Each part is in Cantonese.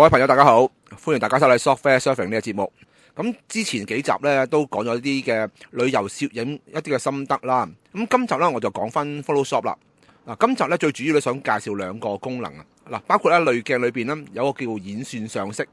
各位朋友大家好，歡迎大家收睇 Software Surfing 呢個節目。咁之前幾集咧都講咗啲嘅旅遊攝影一啲嘅心得啦。咁今集咧我就講翻 Photoshop 啦。今集咧最主要咧想介紹兩個功能啊。包括咧濾鏡裏邊咧有個叫演算上色，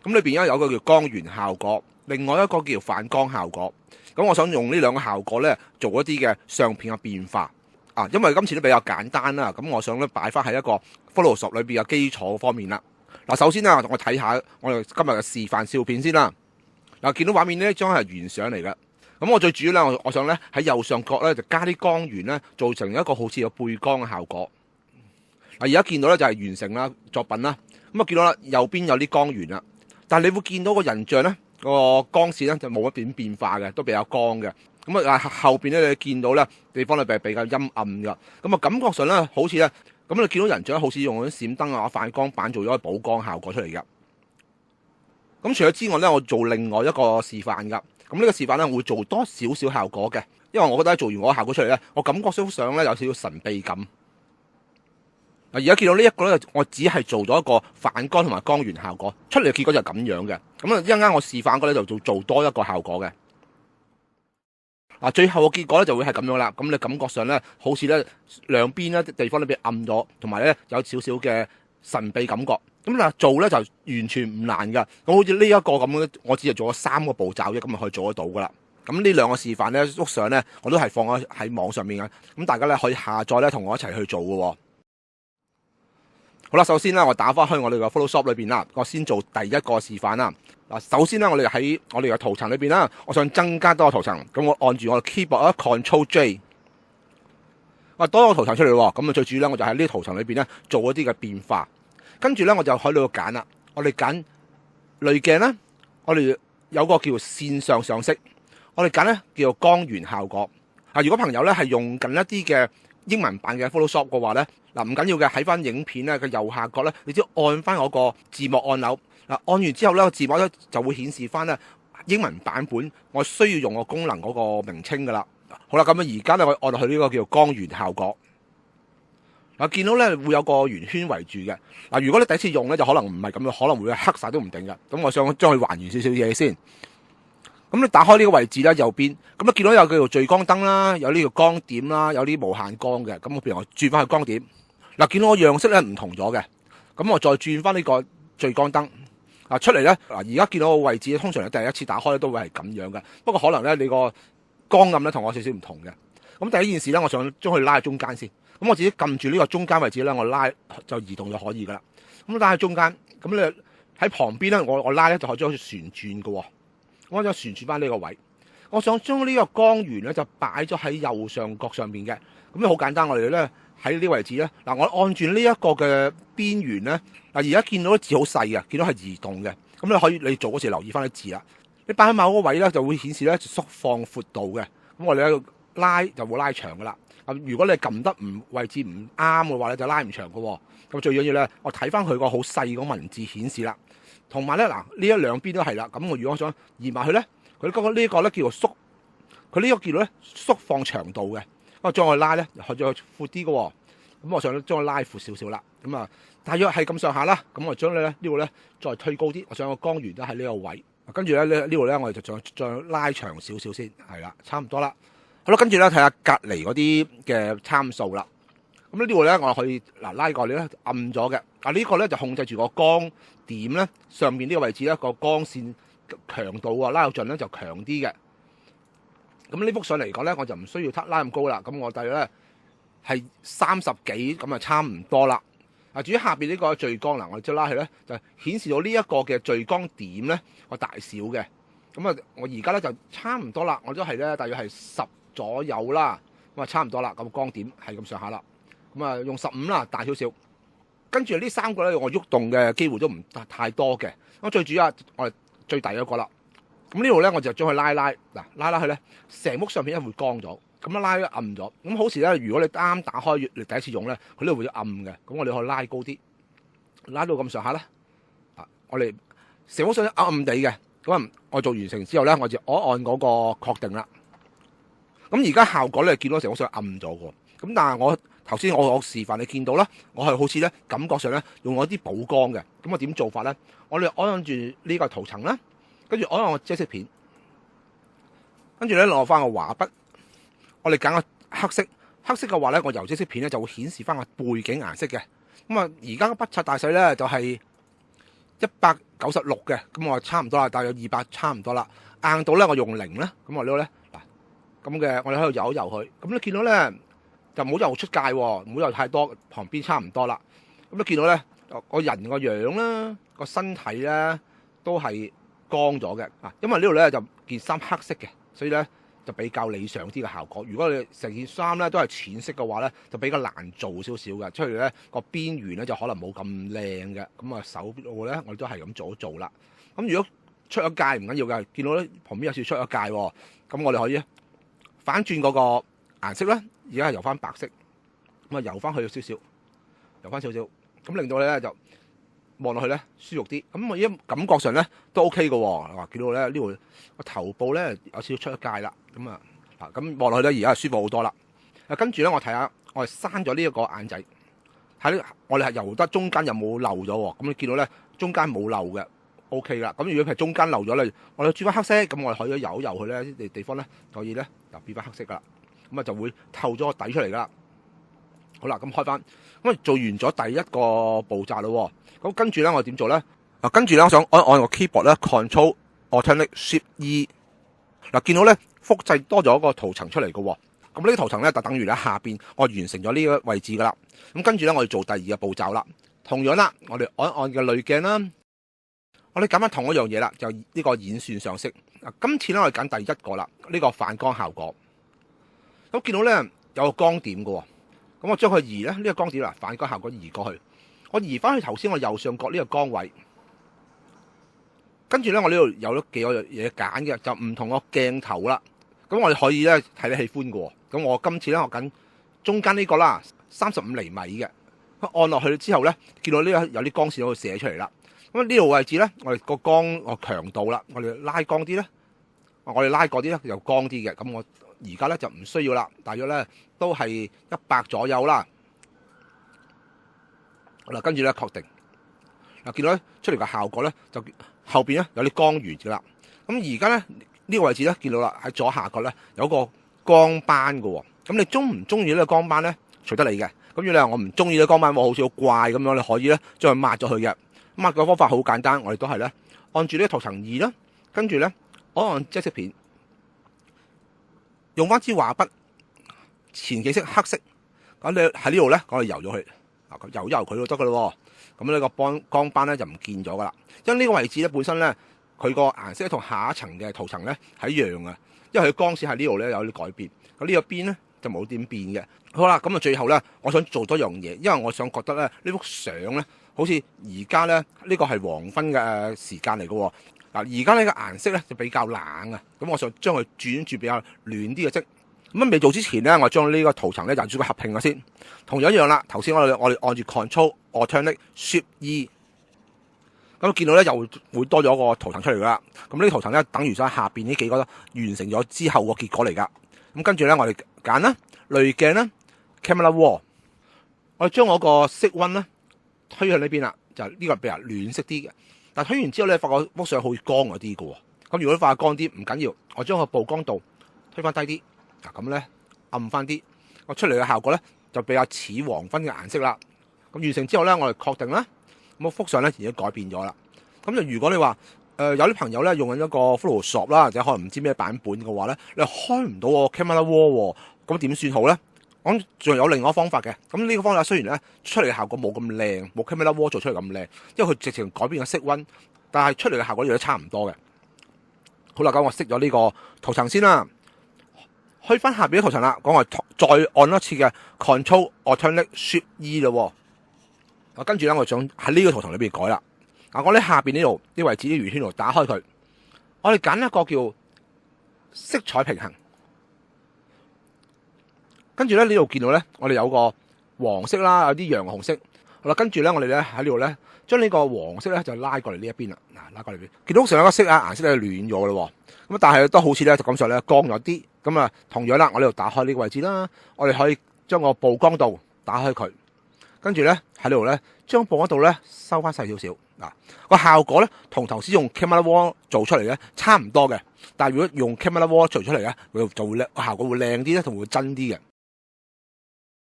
咁裏邊有個叫光源效果，另外一個叫反光效果。咁我想用呢兩個效果咧做一啲嘅相片嘅變化。因為今次都比較簡單啦，咁我想咧擺翻喺一個 Photoshop 裏邊嘅基礎方面啦。首先我睇下我哋今日嘅示範照片先啦。見到畫面呢張係原相嚟嘅。咁我最主要咧，我想咧喺右上角咧就加啲光源咧，做成一個好似有背光嘅效果。而家見到咧就係完成啦作品啦。咁見到啦右邊有啲光源啦，但係你會見到個人像咧個光線咧就冇一點變化嘅，都比較光嘅。咁後邊咧你見到咧地方咧比較陰暗㗎。咁感覺上咧好似咧咁你見到人像好似用啲閃燈反光板做咗個補光效果出嚟㗎。咁除咗之外咧，我做另外一個示範㗎。咁呢個示範咧會做多少少效果嘅，因為我覺得做完我個效果出嚟咧，我感覺上咧有少少神秘感。而家見到呢一個咧，我只係做咗一個反光同埋光源效果，出嚟嘅結果就係咁樣嘅。咁一陣間我示範嗰咧就做多一個效果嘅。最後嘅結果咧就會係咁樣啦。咁你感覺上咧好似咧兩邊咧地方咧被暗咗，同埋咧有少少嘅神秘感覺。咁做咧就完全唔難噶。咁好似呢一個咁樣，我只係做咗3個步驟啫，咁就可以做得到噶啦。咁呢兩個示範咧，幅相咧我都係放喺網上面嘅。咁大家咧可以下載咧，同我一齊去做嘅。好啦，首先咧我打翻去我哋嘅 Photoshop 裏邊啦，我先做第一個示範啦。首先咧我哋喺我哋嘅圖層裏邊啦，我想增加多個圖層，咁我按住我嘅 keyboard Ctrl J， 多個圖層出嚟喎。咁最主要咧我就喺呢啲圖層裏邊咧做一啲嘅變化。跟住咧我就喺度揀啦，我哋揀濾鏡啦，我哋有個叫線上上色，我哋揀咧叫做光源效果。如果朋友咧係用緊一啲嘅英文版嘅 Photoshop 嘅話咧，唔緊要嘅，喺翻影片咧嘅右下角咧，你只要按翻嗰個字幕按鈕，按完之後咧個字幕咧就會顯示翻咧英文版本我需要用個功能嗰個名稱噶啦。好啦，咁而家咧我按落去呢個叫做光源效果。見到咧會有個圓圈圍住嘅。如果你第一次用咧就可能唔係咁樣，可能會黑晒都唔定嘅。咁我想將佢還原少少嘢先。咁你打開呢個位置咧右邊，咁你見到有叫做聚光燈啦，有呢個光點啦，有啲無限光嘅。咁我譬如我轉翻去光點，見到我樣式咧唔同咗嘅。咁我再轉翻呢個聚光燈出嚟咧。而家見到個位置通常第一次打開咧都會係咁樣嘅。不過可能咧你個光暗咧同我少少唔同嘅。咁第一件事咧，我想將佢拉喺中間先。咁我自己撳住呢個中間位置咧，我拉就移動就可以噶啦。咁拉喺中間，咁你喺旁邊咧，我拉咧就可以將佢旋轉嘅。我想旋轉翻呢個位，我想將呢個光源咧就擺咗喺右上角上邊嘅。咁好簡單，我哋咧喺呢個位置咧，我按住呢一個嘅邊緣咧，而家見到啲字好細嘅，見到係移動嘅。咁你可以你做嗰時留意翻啲字啦。你擺喺某個位咧就會顯示咧縮放闊度嘅。咁我哋喺度拉就會拉長噶啦。如果你撳得位置唔啱嘅話咧，就拉唔長嘅。咁最緊要咧，我睇翻佢個好細個文字顯示啦，同埋咧呢一兩邊都係啦。咁我如果想移埋去咧，佢呢個咧叫做縮，佢呢個叫做咧縮放長度嘅。我將佢拉咧，再闊啲嘅。咁我想將佢拉闊少少啦。咁大約係咁上下啦。咁我將呢度咧再推高啲，我想個光源都喺呢個位。跟住咧呢度咧，我哋就再拉長少少先，係啦，差唔多啦。好啦，跟住咧睇下隔離嗰啲嘅參數啦。咁呢度咧我可以拉過嚟咧暗咗嘅。呢個咧就控制住個光點咧上面呢個位置咧個光線強度拉到盡咧就強啲嘅。咁呢幅相嚟講咧我就唔需要拉咁高啦。咁我大約咧係30幾咁啊，差唔多啦。至於下邊呢個聚光我即係拉起咧就顯示到呢一個嘅聚光點咧個大小嘅。咁我而家咧就差唔多啦，我都係咧大約係10左右啦，咁差唔多啦。咁光點係咁上下啦，咁用15啦，大少少。跟住呢3個咧，我喐動嘅機會都唔太多嘅。咁最主要我哋最大一個啦。咁呢度咧我就將佢拉去咧，成幅相片咧會光咗，咁拉暗咗。咁好時咧，如果你啱打開你第一次用咧，佢呢度會暗嘅。咁我哋可以拉高啲，拉到咁上下啦。我哋成幅相暗暗地嘅。咁我做完成之後咧，我就按嗰個確定啦。咁而家效果咧，見到成幅相暗咗喎。咁但係我頭先我示範你見到啦，我係好似咧感覺上咧用咗啲補光嘅。咁我點做法咧？我哋按住呢個圖層啦，跟住按個遮色片，跟住咧攞翻個畫筆，我哋揀個黑色。黑色嘅話咧，我油遮色片咧就會顯示翻個背景顏色嘅。咁啊，而家個筆刷大細咧就係196嘅，咁我差唔多啦，大約200差唔多啦。硬度咧我用0啦，咁我呢度咧嗱咁嘅，我哋喺度油一油佢。咁你見到咧就唔好油出界喎，唔好油太多，旁邊差唔多啦。咁你見到咧個人個樣啦，個身體咧都係光咗嘅啊，因為呢度咧就件衫黑色嘅，所以咧就比較理想啲嘅效果。如果你成件衫咧都係淺色嘅話咧，就比較難做少少嘅，出嚟咧個邊緣咧就可能冇咁靚嘅。咁啊手部咧我哋都係咁做一做啦。咁如果出咗界唔緊要嘅，見到咧旁邊有少少出咗界喎，咁我哋可以反轉嗰個顏色咧，而家係油翻白色，咁啊油翻去少少，油翻少少，咁令到你咧就望落去咧舒服啲。咁我依家感覺上咧都 OK 嘅喎。嗱，見到咧呢度個頭部咧有少少出咗界啦。咁啊嗱，咁望落去咧而家係舒服好多啦。跟住咧我睇下，我係閂咗呢一個眼仔，睇我哋係油得中間有冇漏咗喎。咁你見到咧中間冇漏嘅 OK 啦。咁如果係中間漏咗咧，我哋轉翻黑色，咁我哋可以油一油佢咧啲地方咧，可以咧就變翻黑色噶啦。咁啊就會透咗個底出嚟噶啦。好啦，咁開翻，咁做完咗第一個步驟咯。咁跟住咧我點做咧？跟住咧我想按個 keyboard 咧 Control Alt Shift E。嗱，見到咧複製多咗個圖層出嚟嘅喎。咁呢個圖層咧就等於咧下邊我完成咗呢個位置噶啦。咁跟住咧我哋做第二個步驟啦。同樣啦，我哋按嘅濾鏡啦，我哋揀翻同一樣嘢啦，就呢個演算上色。今次咧我哋揀第一個啦，呢個反光效果。咁見到咧有個光點嘅喎。咁我將佢移咧，呢個光點啦，反光效果移過去，我移翻去頭先我右上角呢個光位，跟住咧我呢度有咗幾個嘢揀嘅，就唔同個鏡頭啦。咁我哋可以咧睇你喜歡嘅喎。咁我今次咧我揀中間呢個啦，35厘米嘅，按落去之後咧，見到呢個有啲光線可以射出嚟啦。咁呢度位置咧，我哋個光個強度啦，我哋拉光啲咧，我哋拉過啲咧又光啲嘅。咁我而家咧就唔需要啦，大約咧都係100左右啦。好啦，跟住咧確定嗱，見到咧出嚟嘅效果咧就後邊咧有啲光源嘅啦。咁而家咧呢個位置咧見到啦，喺左下角咧有個光斑嘅喎。咁你中唔中意呢個光斑咧？隨得你嘅。咁如果你話我唔中意呢個光斑，我好似好怪咁樣，你可以咧將佢抹咗佢嘅。抹嘅方法好簡單，我哋都係咧按住呢個圖層2啦，跟住咧按遮色片。用翻支畫筆，前幾色黑色，咁你喺呢度咧，我哋油咗佢，油佢都得噶咯。咁呢個光斑咧就唔見咗噶啦。因為呢個位置咧本身咧，佢個顏色同下一層嘅圖層咧係一樣嘅，因為佢光線喺呢度咧有啲改變。咁呢個邊咧就冇點變嘅。好啦，咁啊最後咧，我想做多樣嘢，因為我想覺得咧呢幅相咧，好似而家咧呢個係黃昏嘅時間嚟嘅。嗱，而家呢個顏色咧就比較冷啊，咁我想將佢轉比較暖啲嘅色。咁啊未做之前咧，我將呢個圖層咧就做個合併咗先。同樣一樣啦，頭先我哋按住 Control Alt Shift E， 咁見到咧又會多咗個圖層出嚟噶啦。咁呢個圖層咧等於咗下邊呢幾個完成咗之後個結果嚟噶。咁跟住咧我哋揀啦濾鏡啦 Camera Raw， 我哋將我個色溫咧推向呢邊啦，就呢個比較暖色啲嘅。但推完之後咧，發覺幅相好似光咗啲嘅喎。咁如果發覺光啲唔緊要，我將個曝光度推翻低啲，嗱咁咧暗翻啲，我出嚟嘅效果咧就比較似黃昏嘅顏色啦。咁完成之後咧，我哋確定啦，咁幅相咧已經改變咗啦。咁就如果你話有啲朋友咧用緊一個 Photoshop 啦，或者可能唔知咩版本嘅話咧，你開唔到個 Camera Raw 喎，咁點算好咧？咁仲有另外一個方法嘅。咁呢個方法雖然咧出嚟嘅效果冇咁靚，冇 Camera Raw 做出嚟咁靚，因為佢直情改變個色溫，但係出嚟嘅效果亦都差唔多嘅。好啦，咁我熄咗呢個圖層先啦，去翻下邊嘅圖層啦。講我再按一次嘅 Control Alt Shift E 咯。跟住咧，我想喺呢個圖層裏邊改啦。嗱，我喺下邊呢度啲位置啲圓圈度打開佢，我哋揀一個叫色彩平衡。跟住咧呢度見到咧，我哋有個黃色啦，有啲洋紅色。好啦，跟住咧我哋咧喺呢度咧，將呢個黃色咧就拉過嚟呢一邊啦。嗱，拉過嚟邊，見到上一個色啊，顏色咧暖咗嘅咯。咁但係都好似咧就咁上咧光咗啲。咁啊，同樣啦，我呢度打開呢個位置啦，我哋可以將個曝光度打開佢，跟住咧喺呢度咧將布嗰度咧收翻細少少。嗱，個效果咧同頭先用 Camera Raw 做出嚟咧差唔多嘅，但係如果用 Camera Raw 做出嚟咧，佢就會咧效果會靚啲咧，同會真啲嘅。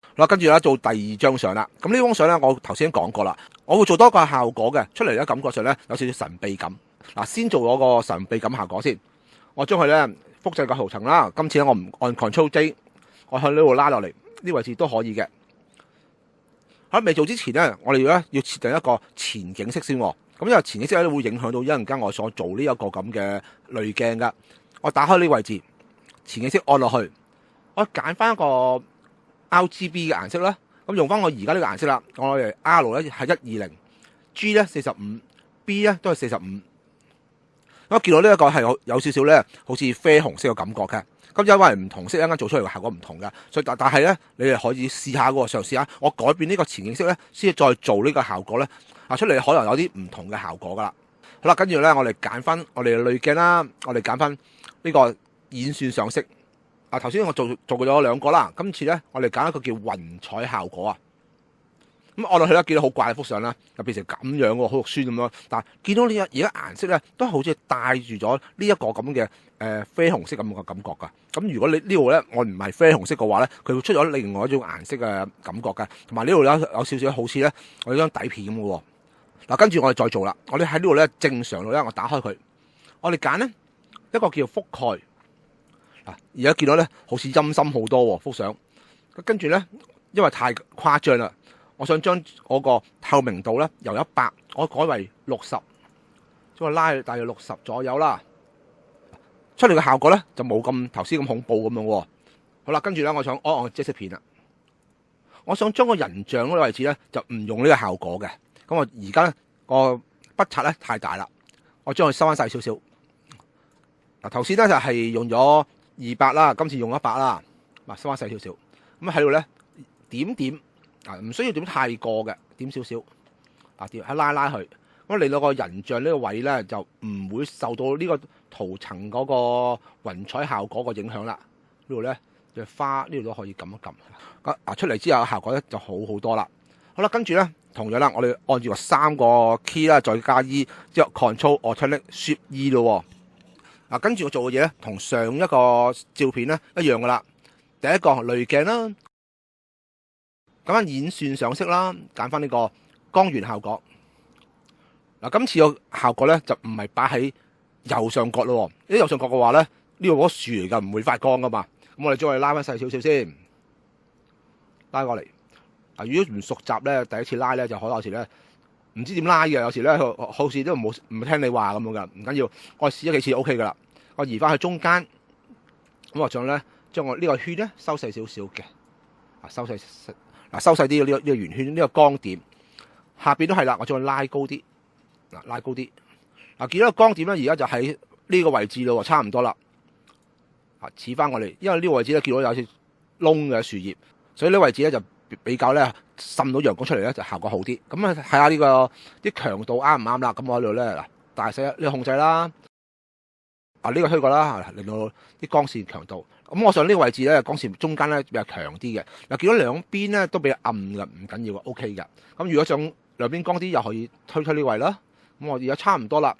好啦，跟住咧做第二張相啦。咁呢張相咧，我頭先講過啦，我會做多個效果嘅，出嚟咧感覺上咧有少少神秘感。嗱，先做嗰個神秘感效果先，我將佢咧複製個圖層啦。今次咧我唔按 Ctrl J， 我向呢度拉落嚟，呢位置都可以嘅。喺未做之前咧，我哋咧要設定一個前景色先。咁因為前景色咧會影響到一陣間我所做呢一個咁嘅濾鏡噶。我打開呢位置，前景色按落去，我揀翻一個 RGB 嘅顏色啦。咁用翻我而家呢個顏色啦，我哋 R 咧係120，G 咧45，B 咧都係45。我見到呢一個係有少少咧，好似啡紅色嘅感覺嘅。咁因為唔同色一間做出嚟嘅效果唔同嘅，所以但係咧，你哋可以試下喎，嘗試下我改變呢個前景色咧，先至再做呢個效果咧，出嚟可能有啲唔同嘅效果噶啦。好啦，跟住咧，我哋揀翻我哋嘅濾鏡啦，我哋揀翻呢個演算上色。頭先我做過咗兩個啦，今次咧我哋揀一個叫雲彩效果啊。咁按落去咧，見到好怪嘅幅相啦，就變成咁樣喎，好肉酸咁樣。但係見到呢而家顏色咧，都好似帶住咗呢一個咁嘅啡紅色咁嘅感覺㗎。咁如果你呢度咧，我唔係啡紅色嘅話咧，佢會出咗另外一種顏色嘅感覺㗎。同埋呢度咧有少少好似咧我張底片咁嘅喎。嗱，跟住我哋再做啦，我哋喺呢度咧正常度咧，我打開佢，我哋揀咧一個叫覆蓋。嗱，而家見到咧好似陰森好多喎幅相。跟住咧，因為太誇張啦。我想將嗰個透明度咧由100，我改為60，將佢拉大約60左右啦。出嚟嘅效果咧就冇咁頭先咁恐怖咁樣喎。好啦，跟住咧我想按即色片啦。我想將個人像嗰個位置咧就唔用呢個效果嘅。咁我而家咧個筆刷咧太大啦，我將佢收翻細少少。嗱，頭先咧就係用咗200啦，今次用100啦，收翻細少少。咁喺度咧點點。唔需要點太過嘅，點少少，點喺拉去，咁令到個人像呢個位咧就唔會受到呢個圖層嗰個雲彩效果個影響啦。呢度咧隻花呢度都可以撳一撳，出嚟之後效果咧就好好多啦。好啦，跟住咧同樣啦，我哋按住個3個 key 啦，再加 E 之後 Ctrl Alt Shift E 咯。跟住我做嘅嘢咧，同上一個照片咧一樣噶啦。第一個濾鏡啦。揀翻演算上色啦，揀翻呢個光源效果。今次個效果咧就唔係擺喺右上角咯。呢右上角嘅話咧，呢度嗰樹嚟噶，唔會發光噶嘛。咁我哋將佢拉翻細少少先，拉過嚟。如果唔熟習咧，第一次拉咧就可能有時咧唔知點拉嘅，有時咧好似都唔聽你話咁樣噶。唔緊要，我試咗幾次就 OK 噶啦。我移翻去中間，咁我想咧將我呢個圈咧收細少少嘅，收細啲呢個圓圈，呢個光點下邊都係啦，我將佢拉高啲，拉高啲。見到個光點咧，而家就喺呢個位置咯，差唔多啦。似翻我哋，因為呢個位置咧見到有少窿嘅樹葉，所以呢個位置咧就比較咧滲到陽光出嚟咧，就效果好啲。咁睇下呢個啲強度啱唔啱啦。咁我喺度咧大細呢個控制啦。呢個推過啦，令到啲光線強度。咁我想呢個位置咧，光線中間咧比較強啲嘅。見到兩邊咧都比較暗嘅，唔緊要嘅 ，OK 嘅。咁如果想兩邊光啲，又可以推呢位啦。咁我而家差唔多啦。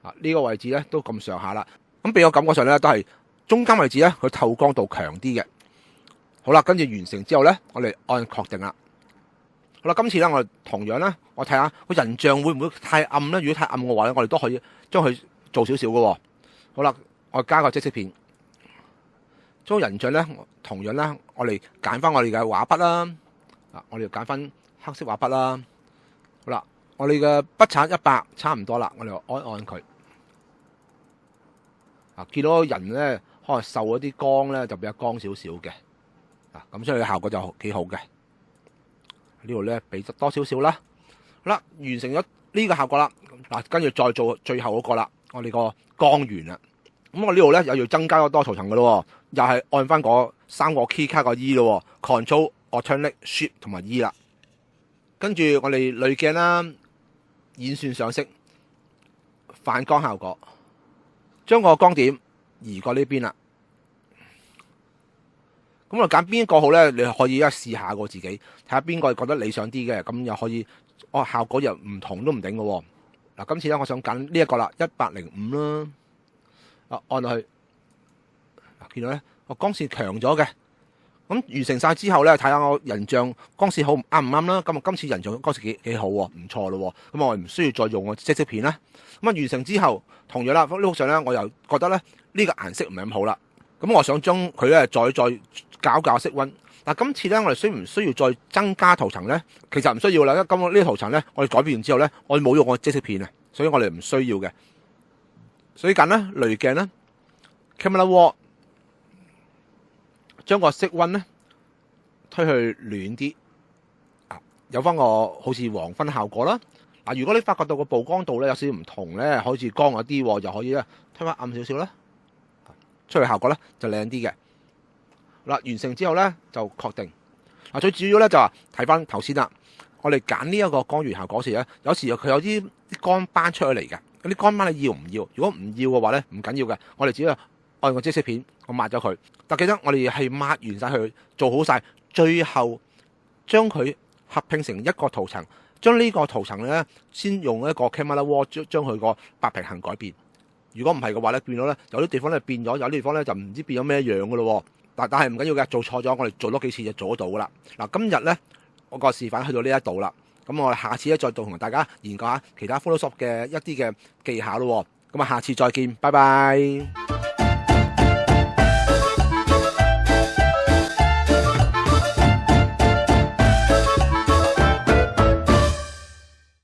呢個位置咧都咁上下啦。咁俾我感覺上咧都係中間位置咧，佢透光度強啲嘅。好啦，跟住完成之後咧，我哋按確定啦。好啦，今次咧我哋同樣咧，我睇下個人像會唔會太暗咧？如果太暗嘅話咧，我哋都可以將佢做少少嘅。好啦，我加個即色片，將人像咧，同樣咧，我哋揀翻我哋嘅畫筆啦。我哋揀翻黑色畫筆啦。好啦，我哋嘅筆刷100差唔多啦，我哋按佢。見到人咧，可能受咗啲光咧，就比較光少少嘅。咁所以效果就幾好嘅。呢度咧俾多少少啦。好啦，完成咗呢個效果啦。跟住再做最後嗰個啦，我哋個光源啦。咁我呢度咧又要增加多圖層嘅咯，又係按翻嗰3個 key 加個 E 咯 ，Ctrl Alt Shift 同埋 E 啦。跟住我哋濾鏡啦，演算上色，反光效果，將個光點移過呢邊啦。咁我揀邊一個好咧？你可以試下過自己，睇下邊個覺得理想啲嘅，咁又可以效果又唔同都唔定嘅喎。嗱，今次咧我想揀呢一個啦，105啦，按落去，見到咧個光線強咗嘅。咁完成晒之後咧，睇下我人像光線好啱唔啱啦。咁今次人像光線幾好喎，唔錯咯。咁我唔需要再用個即色片啦。咁完成之後，同樣啦，呢幅相咧我又覺得咧呢個顏色唔係咁好啦。咁我想將佢咧再搞色溫。嗱，今次咧我哋需唔需要再增加圖層咧？其實唔需要啦。因為今呢個圖層咧，我哋改變完之後咧，我哋冇用個即色片啊，所以我哋唔需要嘅。所以揀咧濾鏡咧 Camera Raw。將個色溫咧推去暖啲，有翻個好似黃昏效果啦。嗱，如果你發覺到個曝光度咧有少少唔同咧，好似光咗啲，就可以咧推翻暗少少啦，出嚟效果咧就靚啲嘅。嗱，完成之後咧就確定。嗱，最主要咧就話睇翻頭先啦，我哋揀呢一個光源效果時咧，有時佢有啲光斑出咗嚟嘅，嗰啲光斑你要唔要？如果唔要嘅話咧，唔緊要嘅，我哋只要按個即色片，我抹咗佢。但記得我哋係抹完晒佢，做好晒，最後將佢合拼成一個圖層，將呢個圖層咧先用一個 Camera Raw 將佢個白平衡改變。如果唔係嘅話咧，變咗咧有啲地方咧變咗，有啲地方咧就唔知變咗咩樣噶咯。但係唔緊要嘅，做錯咗我哋做多幾次就做得到噶啦。嗱，今日咧我個示範去到呢一度啦，咁我哋下次咧再同大家研究下其他 Photoshop 嘅一啲嘅技巧咯。咁啊，下次再見，拜拜。